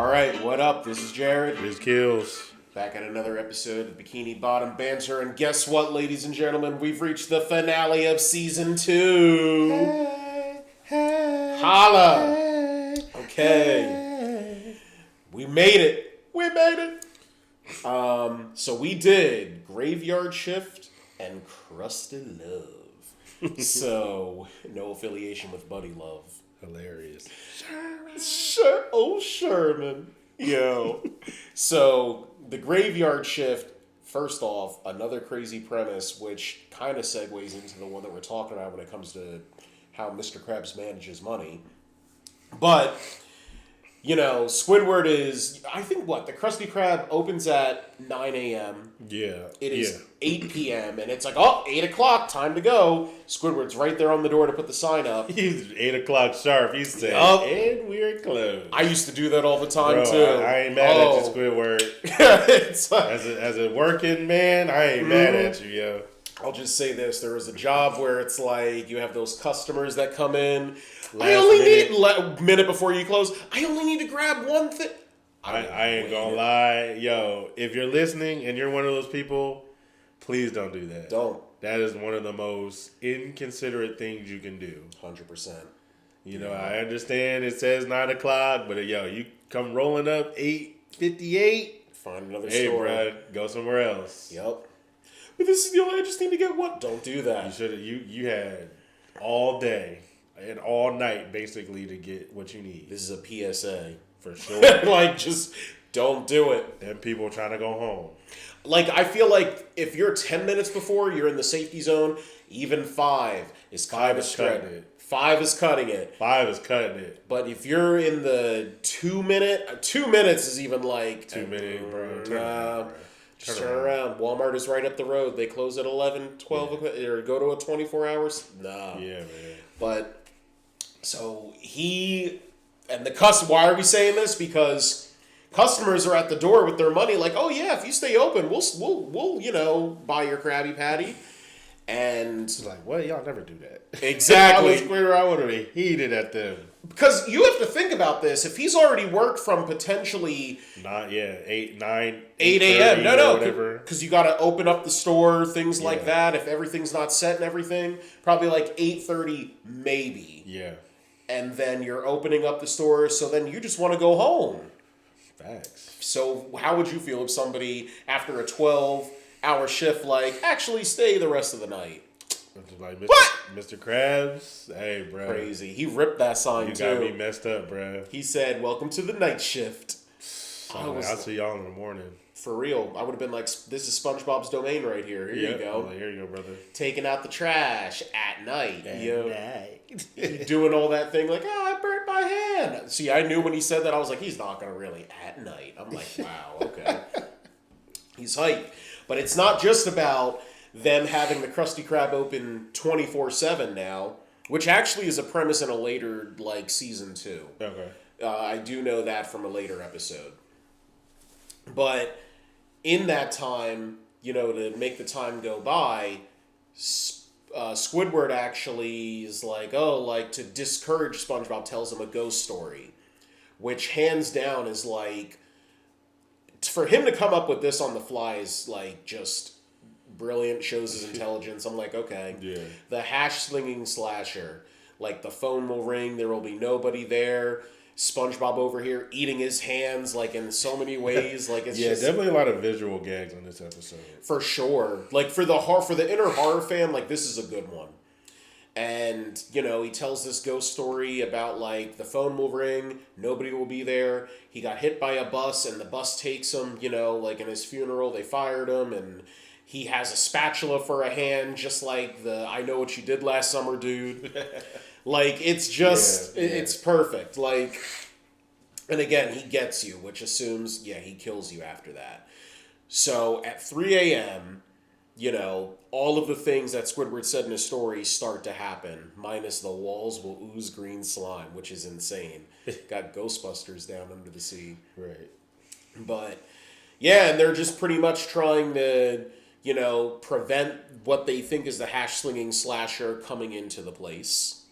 All right, what up? This is Jared. This kills. Back at another episode of Bikini Bottom Banter. And guess what, ladies and gentlemen? We've reached the finale of Season 2. Hey, Holla! hey, Okay. hey. We made it. We made it. So we did Graveyard Shift and Krusty Love. So, no affiliation with Buddy Love. Hilarious. Sherman. Yo. So, the Graveyard Shift, first off, another crazy premise, which kind of segues into the one that we're talking about when it comes to how Mr. Krabs manages money. But, you know, Squidward is, I think the Krusty Krab opens at 9 a.m. Yeah. It is 8 p.m. and it's like, 8 o'clock, time to go. Squidward's right there on the door to put the sign up. He's 8 o'clock sharp. He said, and we're closed. I used to do that all the time, Bro, too. I ain't mad at you, Squidward. It's like, As a working man, I ain't mad at you, yo. I'll just say this. There was a job where it's like you have those customers that come in. Minute before you close, I only need to grab one thing. I ain't gonna lie. Yo, if you're listening and you're one of those people, please don't do that. Don't. That is one of the most inconsiderate things you can do. 100%. You know, I understand it says 9 o'clock, but yo, you come rolling up 8:58. Find another hey, store. Hey, bruh, go somewhere else. Yep. But this is the only. I just need to get one. Don't do that. You should. You had all day and all night basically to get what you need. This is a PSA For sure. Like, just don't do it. And people trying to go home. Like, I feel like if you're 10 minutes before, you're in the safety zone. Even 5 is kind of cutting it. 5 is cutting it. 5 is cutting it. But if you're in the 2 minutes is even like 2 minutes, bro. Turn around. Walmart is right up the road. They close at 11, 12 o'clock, or go to a 24 hours. Nah. Yeah, man. But so and why are we saying this? Because customers are at the door with their money, like, oh yeah, if you stay open, we'll buy your Krabby Patty. And it's like, what? Y'all never do that. Exactly. I would have heated at them. Because you have to think about this. If he's already worked from potentially 8 a.m. No, whatever. Because you got to open up the store, things like that. If everything's not set and everything, probably like 8:30 maybe. Yeah. And then you're opening up the store, so then you just want to go home. Facts. So how would you feel if somebody after a 12-hour shift actually stay the rest of the night? Like, What? Mr. Krabs? Hey, bro. Crazy. He ripped that sign, you too. got me messed up, bro. He said, welcome to the night shift. I'll see y'all in the morning. For real. I would have been like, this is SpongeBob's domain right here. Here you go. Like, here you go, brother. Taking out the trash at night. Night. Doing all that thing like, I burnt my hand. See, I knew when he said that, I was like, he's not going to really at night. I'm like, wow, okay. He's hyped. But it's not just about them having the Krusty Krab open 24/7 now, which actually is a premise in a later, season 2. Okay. I do know that from a later episode. But in that time, to make the time go by, Squidward actually is like, to discourage SpongeBob, tells him a ghost story, which hands down is for him to come up with this on the fly is just brilliant, shows his intelligence. I'm like, okay. Yeah. The hash-slinging slasher. The phone will ring, there will be nobody there. SpongeBob over here eating his hands, in so many ways. It's just definitely a lot of visual gags on this episode. For sure. For the inner horror fan, this is a good one. And, he tells this ghost story about, the phone will ring, nobody will be there. He got hit by a bus, and the bus takes him, in his funeral, they fired him, and he has a spatula for a hand, just like the I Know What You Did Last Summer dude. It's just, it's perfect. And again, he gets you, which assumes, he kills you after that. So at 3 a.m., all of the things that Squidward said in his story start to happen, minus the walls will ooze green slime, which is insane. Got Ghostbusters down under the sea. Right. But, yeah, and they're just pretty much trying to, prevent what they think is the hash-slinging slasher coming into the place.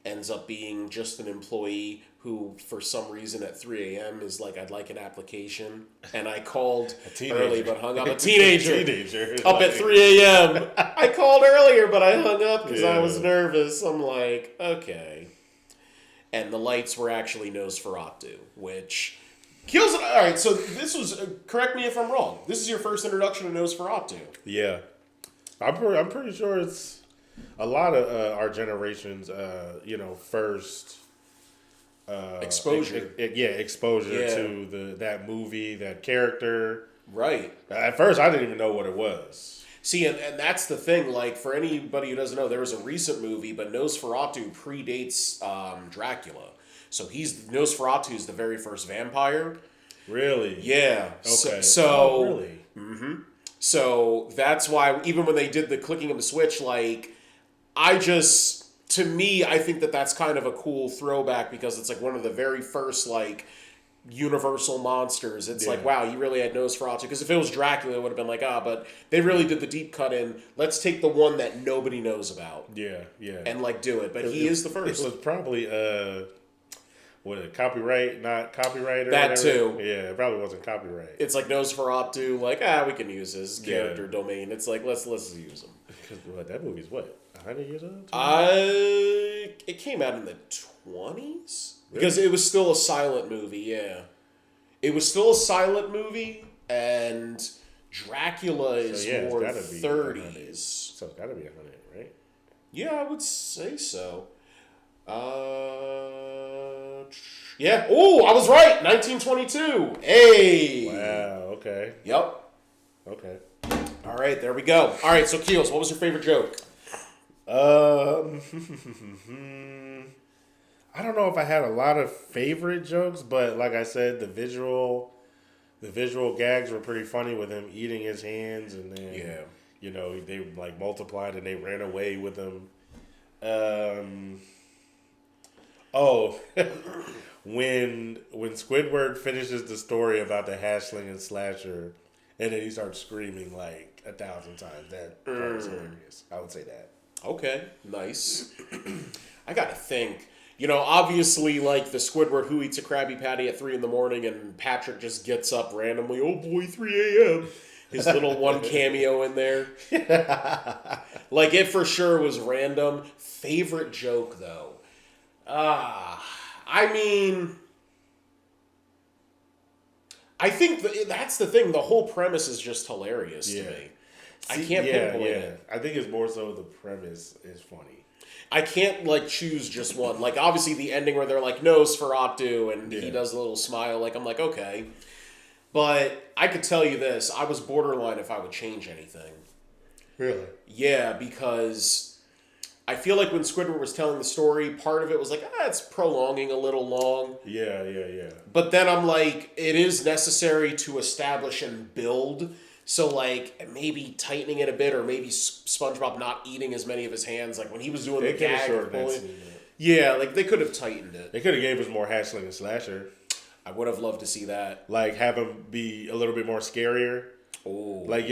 ends up being just an employee who, for some reason, at 3 a.m. is like, I'd like an application. And I called early but hung up. A teenager. Up at 3 a.m. I called earlier but I hung up because I was nervous. I'm like, okay. And the lights were actually Nosferatu, which kills it. All right, so this was, correct me if I'm wrong, this is your first introduction to Nosferatu. Yeah. I'm pretty sure it's a lot of our generation's, first exposure. Exposure to that movie, that character. Right. At first, I didn't even know what it was. See, and that's the thing. Like, for anybody who doesn't know, there was a recent movie, but Nosferatu predates Dracula. So Nosferatu is the very first vampire. Really? Yeah. Okay. So really? Mm-hmm. So that's why, even when they did the clicking of the switch, like, to me, I think that's kind of a cool throwback because it's like one of the very first, like, universal monsters. It's like, wow, you really had Nosferatu. Because if it was Dracula, it would have been like, but they really did the deep cut in. Let's take the one that nobody knows about. Yeah. And, like, do it. But he is the first. It was probably, copyright, not copyright or that whatever? Too. Yeah, it probably wasn't copyright. It's like Nosferatu, like, we can use his character domain. It's like, let's use him. Because that movie's 100 years old? It came out in the 20s? Because it was still a silent movie, yeah. It was still a silent movie, and Dracula is more 30s. So it's gotta be 100, right? Yeah, I would say so. Yeah. Oh, I was right. 1922. Hey. Wow. Okay. Yep. Okay. All right. There we go. All right. So, Keels, what was your favorite joke? I don't know if I had a lot of favorite jokes, but like I said, the visual gags were pretty funny with him eating his hands, and then they like multiplied and they ran away with him. When Squidward finishes the story about the hatchling and slasher, and then he starts screaming like 1,000 times, that part was hilarious. I would say that. Okay, nice. I gotta think. Obviously, like the Squidward who eats a Krabby Patty at 3 a.m. and Patrick just gets up randomly. Oh boy, 3 a.m. His little one cameo in there. Like, it for sure was random. Favorite joke though. I think that's the thing. The whole premise is just hilarious to me. I can't pinpoint it. I think it's more so the premise is funny. I can't, like, choose just one. Like, obviously the ending where they're like, Nosferatu, and he does a little smile. Like, I'm like, okay. But I could tell you this. I was borderline if I would change anything. Really? Yeah, because I feel like when Squidward was telling the story, part of it was like, it's prolonging a little long. Yeah. But then I'm like, it is necessary to establish and build. So, like, maybe tightening it a bit, or maybe SpongeBob not eating as many of his hands. Like, when he was doing the gag. Yeah, like, they could have tightened it. They could have gave us more hatchling and slasher. I would have loved to see that. Like, have him be a little bit more scarier. Oh. Like,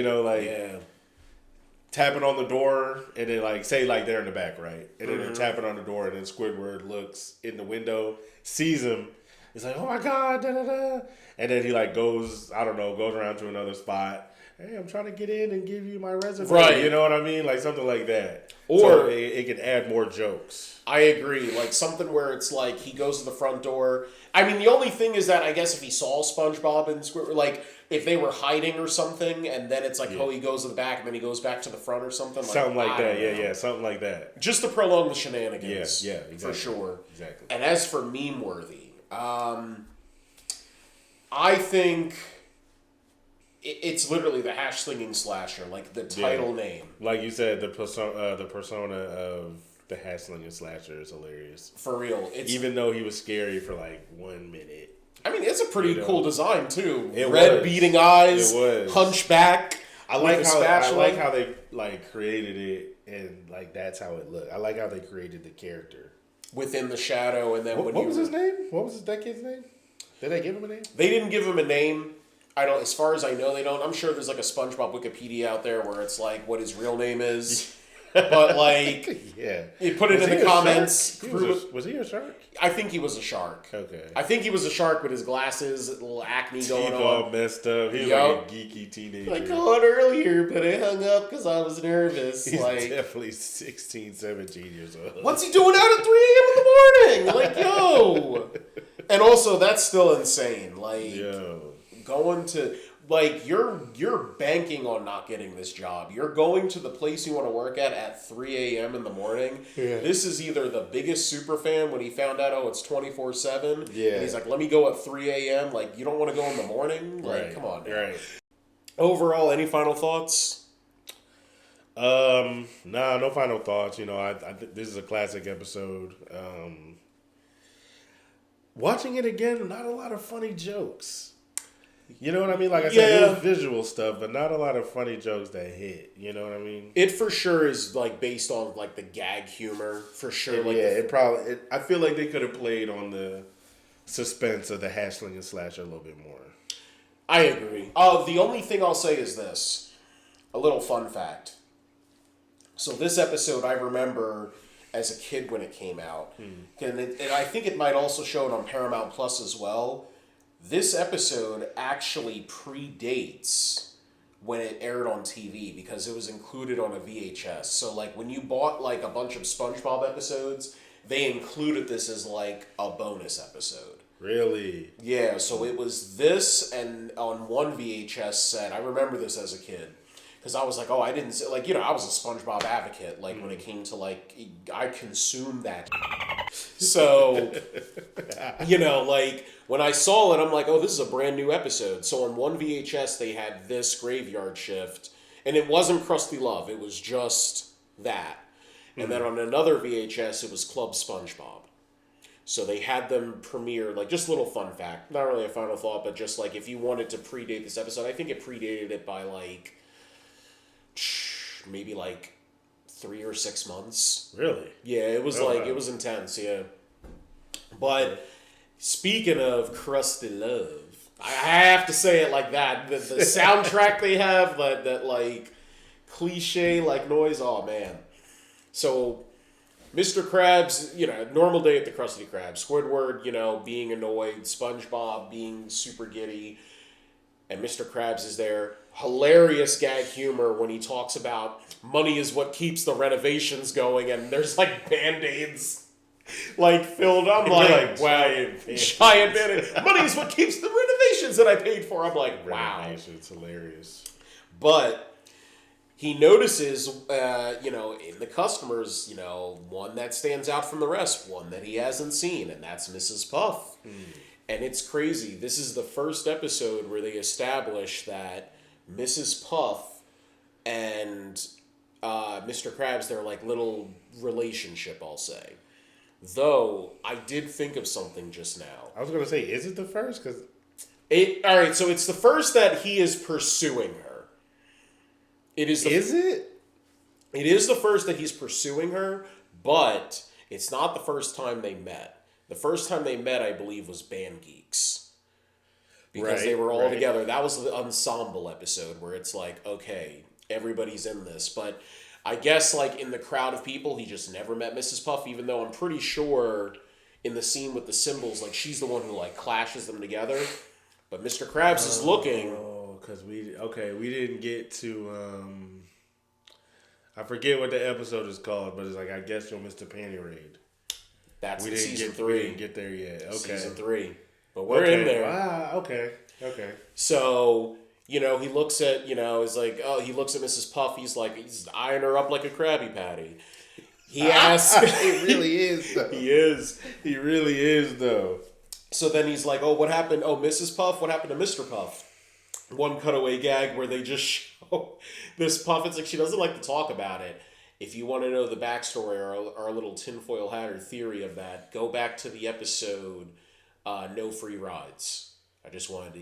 tapping on the door, and then, like, say, like, they're in the back, right? And then they're tapping on the door, and then Squidward looks in the window, sees him. He's like, oh, my God, da-da-da. And then he, like, goes around to another spot. Hey, I'm trying to get in and give you my resume. Right. You know what I mean? Like, something like that. Or so it can add more jokes. I agree. Like, something where it's like he goes to the front door. I mean, the only thing is that I guess if he saw SpongeBob and Squidward, like, if they were hiding or something, and then it's like, he goes to the back, and then he goes back to the front or something. Like, something like that. Yeah, something like that. Just to prolong the shenanigans. Yeah, exactly. For sure. Exactly. And as for meme-worthy, I think it's literally the hash-slinging slasher, like the title name. Like you said, the persona of the hash-slinging slasher is hilarious. For real. Even though he was scary for like 1 minute. I mean, it's a pretty cool design, too. It Red was. beating eyes, It was. hunchback. I like how they like created it, and like that's how it looked. I like how they created the character within the shadow, and then what was his name? What was that kid's name? Did they give him a name? They didn't give him a name. I don't. As far as I know, they don't. I'm sure there's like a SpongeBob Wikipedia out there where it's like what his real name is. But like, yeah, you put it in the comments. Was he a shark? I think he was a shark. Okay. I think he was a shark with his glasses, a little acne going on. All messed up. He was like a geeky teenager. I called earlier, but I hung up because I was nervous. He's definitely 16, 17 years old. What's he doing out at 3 a.m. in the morning? Like, yo. And also, that's still insane. Like, going to... Like, you're banking on not getting this job. You're going to the place you want to work at 3 a.m. in the morning. Yeah. This is either the biggest super fan when he found out, it's 24/7. Yeah. And he's like, let me go at 3 a.m. Like, you don't want to go in the morning? Like, come on. Right. Overall, any final thoughts? Nah, no final thoughts. You know, I this is a classic episode. Watching it again, not a lot of funny jokes. You know what I mean? Like I said, it was visual stuff, but not a lot of funny jokes that hit. You know what I mean? It for sure is like based on like the gag humor for sure. I feel like they could have played on the suspense of the Hashling and Slasher a little bit more. I agree. The only thing I'll say is this: a little fun fact. So this episode, I remember as a kid when it came out, and I think it might also show it on Paramount Plus as well. This episode actually predates when it aired on TV because it was included on a VHS. So, like, when you bought, like, a bunch of SpongeBob episodes, they included this as, like, a bonus episode. Really? Yeah, so it was this and on one VHS set. I remember this as a kid. Because I was like, I didn't... Like, you know, I was a SpongeBob advocate. Like, when it came to, like... I consumed that. So, you know, like... When I saw it, I'm like, this is a brand new episode. So on one VHS, they had this graveyard shift. And it wasn't Krusty Love. It was just that. And then on another VHS, it was Club SpongeBob. So they had them premiere, like, just a little fun fact. Not really a final thought, but just, like, if you wanted to predate this episode, I think it predated it by, like, maybe, like, 3 or 6 months. Really? Yeah, it was, it was intense, yeah. But... Speaking of Krusty Love, I have to say it like that. The soundtrack they have, that like cliche like noise. Oh man! So, Mr. Krabs, you know, normal day at the Krusty Krab. Squidward, you know, being annoyed. SpongeBob being super giddy, and Mr. Krabs is there. Hilarious gag humor when he talks about money is what keeps the renovations going, and there's like Band-Aids. Like filled, I'm like, wow, giant Band-Aid. Money is what keeps the renovations that I paid for. I'm like, wow, it's hilarious. But he notices, you know, in the customers, you know, one that stands out from the rest, one that he hasn't seen, and that's Mrs. Puff. And it's crazy. This is the first episode where they establish that Mrs. Puff and Mr. Krabs, their like little relationship, I'll say. Though, I did think of something just now. I was going to say, is it the first? Alright, so it's the first that he is pursuing her. It is it? It is the first that he's pursuing her, but it's not the first time they met. The first time they met, I believe, was Band Geeks. Because they were all together. That was the ensemble episode where it's like, okay, everybody's in this, but... I guess, like, in the crowd of people, he just never met Mrs. Puff, even though I'm pretty sure in the scene with the symbols, like, she's the one who, like, clashes them together. But Mr. Krabs is looking. Oh, because we didn't get to, I forget what the episode is called, but it's like, I guess you'll miss the panty raid. That's season 3. We didn't get there yet. Okay. Season 3. But we're in there. Okay. So... You know, he looks at, you know, he's like, he looks at Mrs. Puff. He's like, he's eyeing her up like a Krabby Patty. He asks. He really is, though. He is. He really is, though. So then he's like, what happened? Oh, Mrs. Puff? What happened to Mr. Puff? One cutaway gag where they just show this Puff. It's like she doesn't like to talk about it. If you want to know the backstory or our little tinfoil hat or theory of that, go back to the episode No Free Rides. I just wanted to,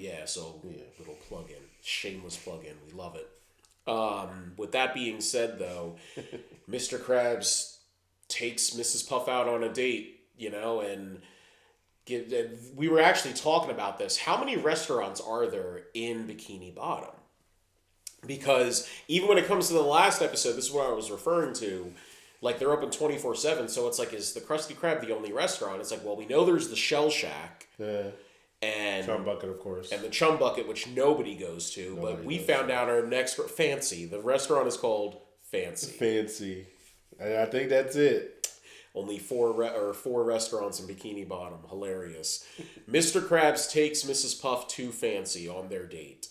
little plug-in. Shameless plug-in. We love it. With that being said, though, Mr. Krabs takes Mrs. Puff out on a date, you know, and we were actually talking about this. How many restaurants are there in Bikini Bottom? Because even when it comes to the last episode, this is what I was referring to. Like, they're open 24/7, so it's like, is the Krusty Krab the only restaurant? It's like, well, we know there's the Shell Shack. Yeah. And Chum Bucket, of course. And the Chum Bucket, which nobody goes to. But we found out our next... Fancy. The restaurant is called Fancy. Fancy. I think that's it. Only four restaurants in Bikini Bottom. Hilarious. Mr. Krabs takes Mrs. Puff to Fancy on their date.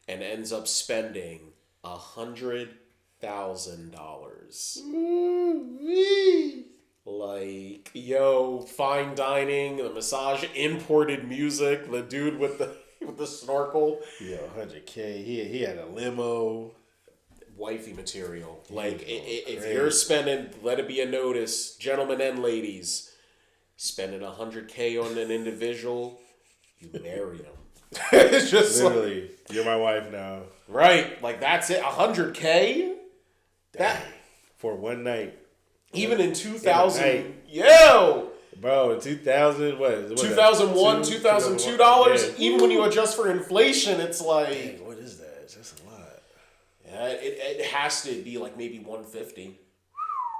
And ends up spending $100,000. Like, yo, fine dining, the massage, imported music, the dude with the snorkel. Yeah, $100K. He had a limo. Wifey material. Like, if you're spending, let it be a notice, gentlemen and ladies, spending $100K on an individual, you marry him. It's just literally, like, you're my wife now. Right. Like, that's it. $100K? That for one night. Even in 2000. Yo! Bro, in 2000, what 2001, $2,002? Yeah. Even when you adjust for inflation, it's like... Dang, what is that? That's a lot. Yeah, it has to be like maybe 150.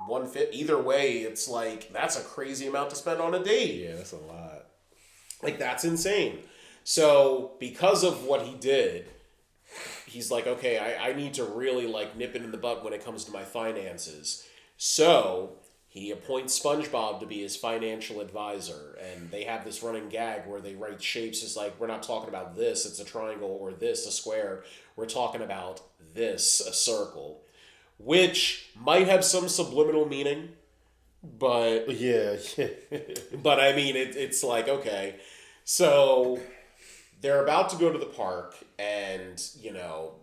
150. Either way, it's like, that's a crazy amount to spend on a date. Yeah, that's a lot. Like, that's insane. So, because of what he did, he's like, okay, I need to really, like, nip it in the butt when it comes to my finances. So, he appoints SpongeBob to be his financial advisor. And they have this running gag where they write shapes. It's like, we're not talking about this, it's a triangle, or this, a square. We're talking about this, a circle. Which might have some subliminal meaning. But... Yeah. But, I mean, it's like, okay. So... They're about to go to the park, and, you know,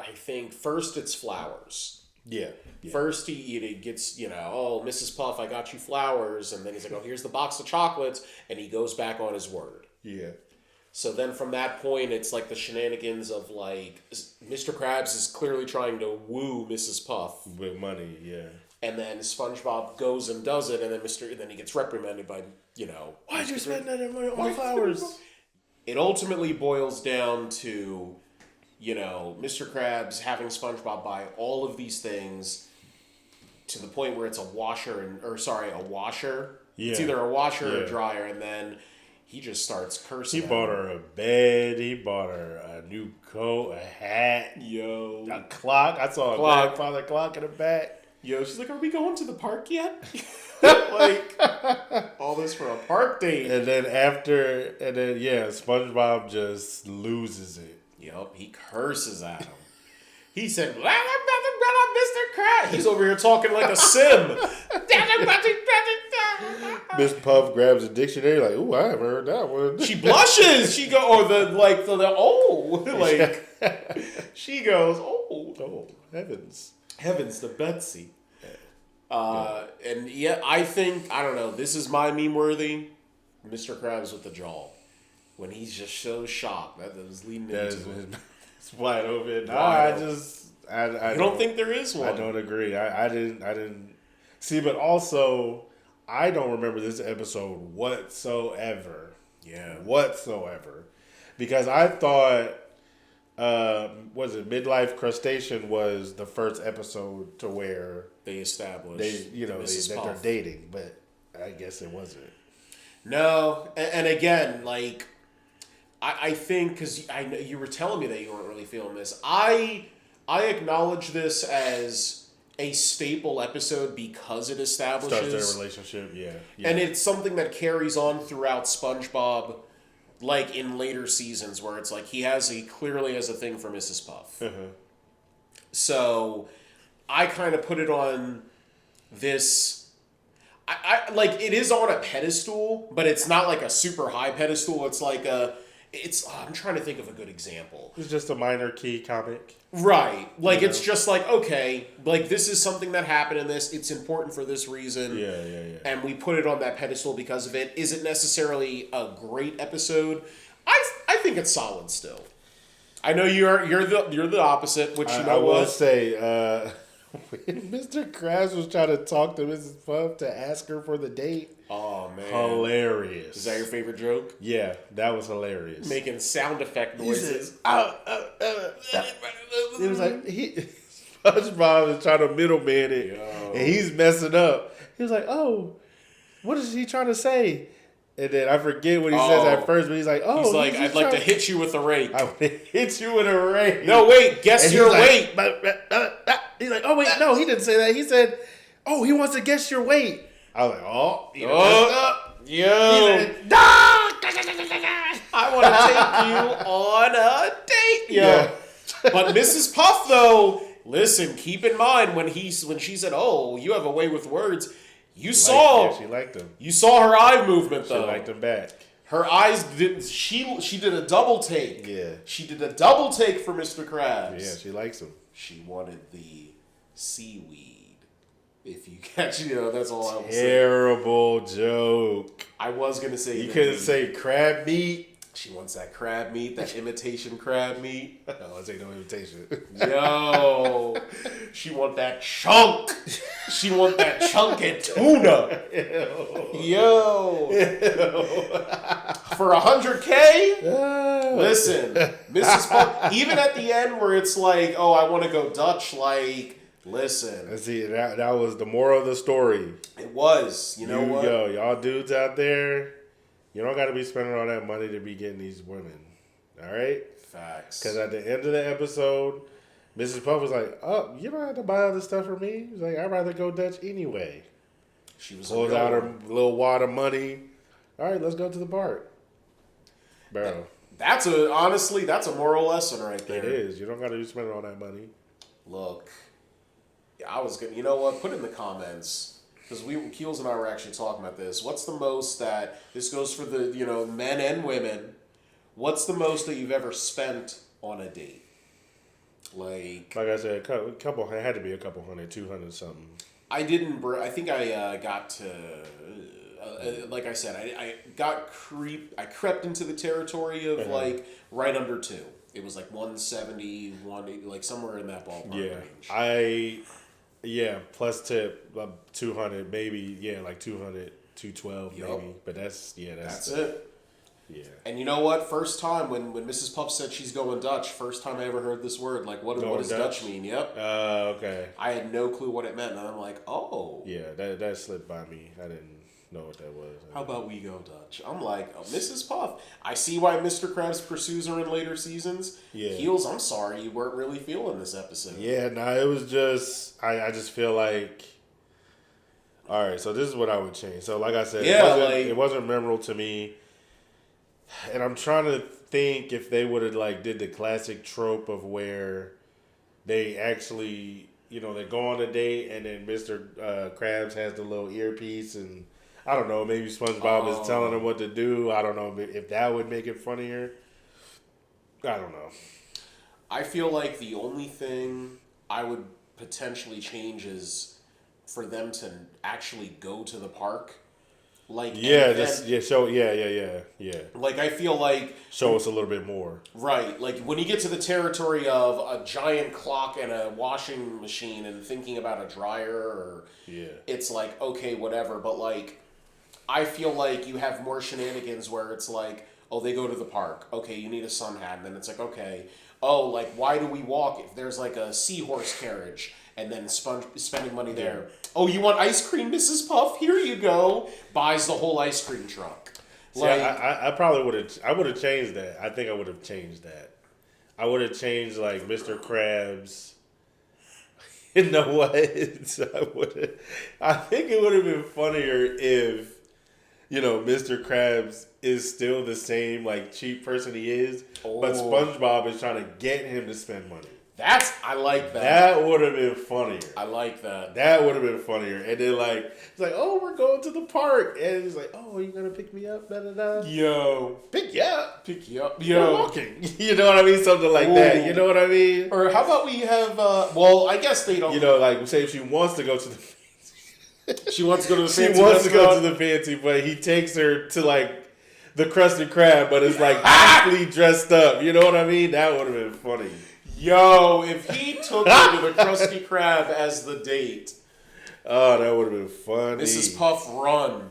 I think first it's flowers. Yeah. First he gets, you know, oh, Mrs. Puff, I got you flowers. And then he's like, oh, here's the box of chocolates. And he goes back on his word. Yeah. So then from that point, it's like the shenanigans of, like, Mr. Krabs is clearly trying to woo Mrs. Puff. With money, yeah. And then SpongeBob goes and does it, and then he gets reprimanded by, you know... Why'd you spend that on flowers? It ultimately boils down to, you know, Mr. Krabs having SpongeBob buy all of these things to the point where it's a washer. Yeah. It's either a washer or a dryer, and then he just starts cursing. He bought her a bed. He bought her a new coat, a hat, a clock. I saw a grandfather clock in the back. Yo, she's like, are we going to the park yet? Like, all this for a park date. And then SpongeBob just loses it. Yup, he curses at him. He said, Mr. Krabs. He's over here talking like a sim. Miss Puff grabs a dictionary like, ooh, I haven't heard that one. She blushes. She she goes, oh, heavens. Heavens to Betsy. And yeah, I don't know, this is my meme worthy. Mr. Krabs with the jaw. When he's just so shocked. That was leading into it. It's wide open. I don't think there is one. I don't agree. I didn't see, but also I don't remember this episode whatsoever. Yeah. Whatsoever. Because I thought was it Midlife Crustacean was the first episode to where they established that they're dating, but I guess it wasn't. No, and again, like I think because I know you were telling me that you weren't really feeling this. I acknowledge this as a staple episode because it establishes starts their relationship, yeah. And it's something that carries on throughout SpongeBob. Like in later seasons where it's like he clearly has a thing for Mrs. Puff. Uh-huh. So I kind of put it on this. I like it is on a pedestal, but it's not like a super high pedestal. It's like I'm trying to think of a good example. It's just a minor key comic. Right. Like, it's just like, okay, like, this is something that happened in this. It's important for this reason. Yeah. And we put it on that pedestal because of it. Is it necessarily a great episode? I think it's solid still. I know you're the opposite, which I will say, when Mr. Krabs was trying to talk to Mrs. Puff to ask her for the date. Oh, man. Hilarious. Is that your favorite joke? Yeah, that was hilarious. Making sound effect noises. It was like SpongeBob is trying to middleman it, and he's messing up. He was like, "Oh, what is he trying to say?" And then I forget what he says at first, but he's like, "Oh, he's like, I'd like to hit you with a rake. I would hit you with a rake." No, wait, guess your weight. He's like, "Oh wait, no, he didn't say that. He said, oh, he wants to guess your weight." I was like, "Oh, he messed up." Yo, said, I want to take you on a date, yo. Yeah. But Mrs. Puff, though, listen, keep in mind when she said, "Oh, you have a way with words," she liked him. You saw her eye movement, though. She liked him back. Her eyes did. She did a double take. Yeah. She did a double take for Mr. Krabs. Yeah, she likes him. She wanted the seaweed. If you catch, that's all I was saying. Terrible joke. I was gonna say you couldn't say crab meat. She wants that crab meat, that imitation crab meat. No, this ain't no imitation. Yo, she want that chunk. She want that chunky tuna. Yo, for $100K. Listen, Mrs. Puff. Even at the end where it's like, oh, I want to go Dutch. Like, listen. See, that was the moral of the story. It was. You know what? Yo, y'all dudes out there. You don't got to be spending all that money to be getting these women. All right? Facts. Because at the end of the episode, Mrs. Puff was like, oh, you don't have to buy all this stuff for me. She's like, I'd rather go Dutch anyway. She was pulls out her little wad of money. All right, let's go to the park. Bro. Honestly, that's a moral lesson right there. It is. You don't got to be spending all that money. Look, I was going to, you know what? Put in the comments. Because Keels and I were actually talking about this. What's the most that, this goes for the, men and women. What's the most that you've ever spent on a date? Like I said, a couple, it had to be a couple hundred, 200 something. I think I got to, like I said, I crept into the territory of like right under 2. It was like 170, 180, like somewhere in that ballpark range. Yeah, plus tip, 200, maybe, like 200, 212 maybe. But that's it. Yeah. And you know what? First time when Mrs. Puff said she's going Dutch, first time I ever heard this word. Like, what does Dutch mean? Yep. Okay. I had no clue what it meant, and I'm like, oh. Yeah, that slipped by me. I didn't know what that was. How about we go Dutch? I'm like, Mrs. Puff. I see why Mr. Krabs pursues her in later seasons. Yeah. Heels, I'm sorry you weren't really feeling this episode. Yeah, it was just, I just feel like, all right, so this is what I would change. So like I said, it wasn't memorable to me. And I'm trying to think if they would have did the classic trope of where they actually, they go on a date and then Mr. Krabs has the little earpiece and I don't know, maybe SpongeBob is telling him what to do. I don't know if that would make it funnier. I don't know. I feel like the only thing I would potentially change is for them to actually go to the park. Like yeah. Like I feel like show us a little bit more. Right, like when you get to the territory of a giant clock and a washing machine and thinking about a dryer, it's like okay, whatever. But like, I feel like you have more shenanigans where it's like, oh, they go to the park. Okay, you need a sun hat, and then it's like okay, oh, like why do we walk if there's like a seahorse carriage? And then spending money there. Oh, you want ice cream, Mrs. Puff? Here you go. Buys the whole ice cream truck. See, I probably would have. I would have changed that. I think I would have changed that. I would have changed like Mr. Krabs. You know what? I think it would have been funnier if, Mr. Krabs is still the same like cheap person he is, but SpongeBob is trying to get him to spend money. I like that. That would have been funnier. I like that. That would have been funnier. And then it's like, oh, we're going to the park. And he's like, oh, are you going to pick me up? Da, da, da. Yo. Pick you up. Yo. We're walking. You know what I mean? Something like that. You know what I mean? Or how about we have, I guess they don't. Say if she wants to go to the She wants to go to the fancy She wants to go to the fancy, but he takes her to the Krusty Krab, but it's fully dressed up. You know what I mean? That would have been funny. Yo, if he took her to the Krusty Krab as the date. Oh, that would have been funny. Mrs. Puff, run.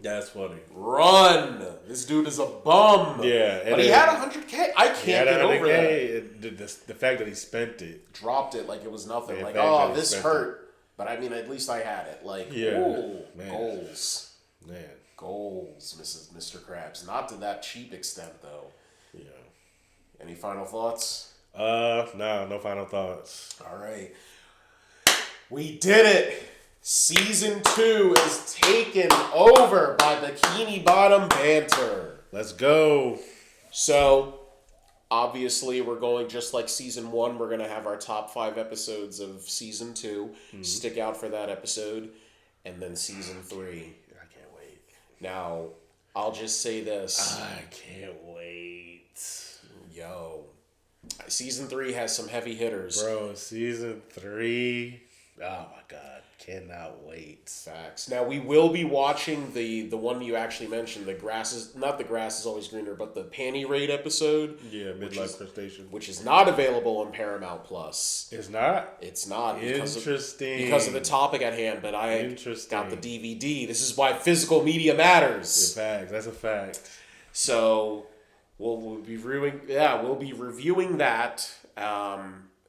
That's funny. Run! This dude is a bum. Yeah. But he had 100K. I can't get over that. The fact that he spent it. Dropped it like it was nothing. Yeah, like, oh, this hurt. But I mean, at least I had it. Like, ooh, man. Goals. Man. Goals, Mr. Krabs. Not to that cheap extent, though. Yeah. Any final thoughts? No final thoughts. All right. We did it. Season 2 is taken over by Bikini Bottom Banter. Let's go. So, obviously, we're going just like Season 1. We're going to have our top 5 episodes of Season 2. Mm-hmm. Stick out for that episode. And then Season 3. I can't wait. Now, I'll just say this. I can't wait. Yo. Season 3 has some heavy hitters. Bro, Season 3. Oh, my God. Cannot wait. Facts. Now, we will be watching the one you actually mentioned. The grass is always greener, but the Panty Raid episode. Yeah, Midlife Crustacean. Which is not available on Paramount Plus. It's not? It's not. Interesting. Because of the topic at hand, but I got the DVD. This is why physical media matters. Yeah, facts. That's a fact. So, we'll be reviewing that.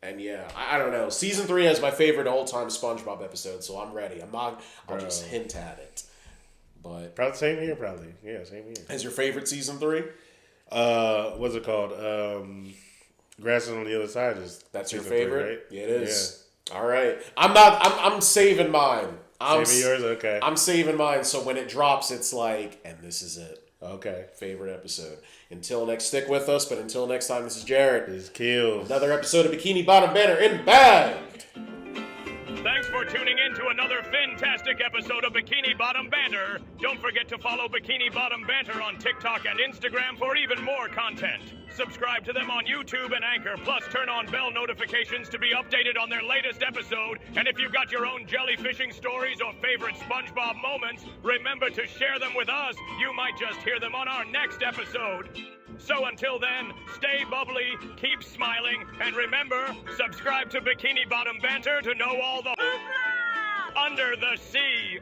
And yeah, I don't know. Season 3 has my favorite all-time SpongeBob episode, so I'm ready. I'll just hint at it. But probably same here, probably. Yeah, same here. Is your favorite Season 3? What's it called? Grass is on the Other Side is That's your favorite? 3, right? Yeah, it is. Yeah. All right. I'm saving mine. Saving yours? Okay. I'm saving mine, so when it drops, it's like, and this is it. Okay. Favorite episode. Until next, stick with us. But until next time, this is Jared. This is Kills. Another episode of Bikini Bottom Banter in bag. Thanks for tuning in to another fantastic episode of Bikini Bottom Banter. Don't forget to follow Bikini Bottom Banter on TikTok and Instagram for even more content. Subscribe to them on YouTube and Anchor, plus turn on bell notifications to be updated on their latest episode. And if you've got your own jellyfishing stories or favorite SpongeBob moments, remember to share them with us. You might just hear them on our next episode. So until then, stay bubbly, keep smiling, and remember, subscribe to Bikini Bottom Banter to know all the under the sea.